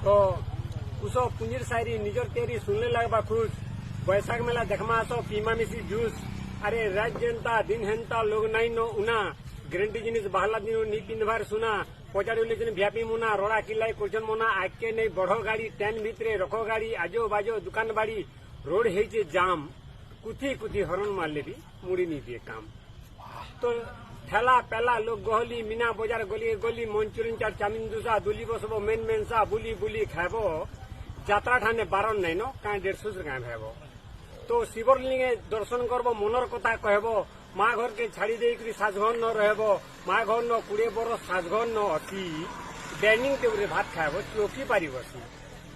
तो उस पुंजिर शायरी निजर तेरी सुनने लगवा खुश बैसाख मेला देखमा आस पीमा मिसी जूस अरे राज जेनता दिन हेनता लोग नाई नो उना ग्रेंटी जिनिस बाहला दिन नी पिंधबार सुना पचाड़ी दिन व्यापी मुना रोड़ा किलाई कुर्चन मुना आके नहीं बढ़ो गाड़ी टेन भितरे रखो गाड़ी आजो बाजो दुकान बाड़ी रोड है जाम कुथी कुथी हरण मारले भी मुड़ी नहीं दिए काम तो ठेला पेला लोग गहली मीना बाजार गली गली मंचुरियन चाट चाउमिन दूसा दुली बसबो मेन मेनसा बुली बुली खाबो যাত্রা ঠানে বারণ নাই ন কাঁ 150 গাঁ ভাব তো শিবরলিঙ্গে দর্শন করব মনর কথা কহব মা ঘরকে ছাড়ি দেইকি সাজঘর ন রহব মা ঘর ন 20 বরস সাজঘর ন অতি ডাইনিং টেবুলে ভাত খাব চৌকি পারি বসি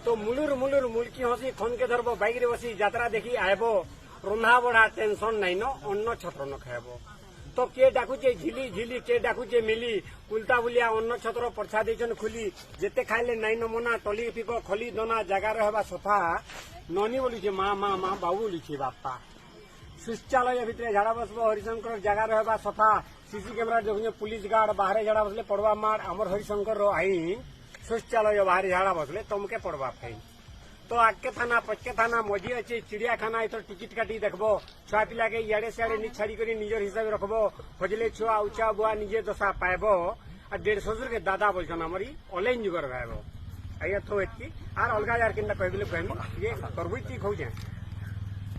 তো মুলুর মুলুর মুলকি হসি খনকে ধরব বাইক রে বসি যাত্রা দেখি আইব রন্ধা বড়া টেনশন নাই ন অন্য ছত্র ন খাইব तो के डाकुचे झिली झिली के डाकुचे मिली उल्टा बुलिया अन्न छतर पर्छा देछन खुली जेते खाइले नाई नमना टली पिको खली दोना जगह रहबा सफा ननी बोली माँ माँ माँ बाबू बोली बापा शौचालय भितर झाड़ा बसबो हरिशंकर जगह रहबा सफा सीसी कैमेरा देखुने पुलिस गार्ड बाहर झाड़ा बसले पड़वा मार आमर हरिशंकर आईन शौचालय बाहर झाड़ा बसले तुमके पड़वा फाइन तो आगे थाना पच्चे थाना मजी अच्छे चिड़ियाखाना इधर टिकट काटी देखबो छुआ पिला के इे सियाड़े नि छाड़ी कर निजर हिसाब रखबो खोजले छुआ उचा बुआ निजे दशा पाइबो आ 150 के दादा बोलछन हमरी ऑनलाइन जुगर भाइबो आइया तो एतकी आर अलगा यार किंदा कहबिले कहमी ये करबुई ठीक हो जाए।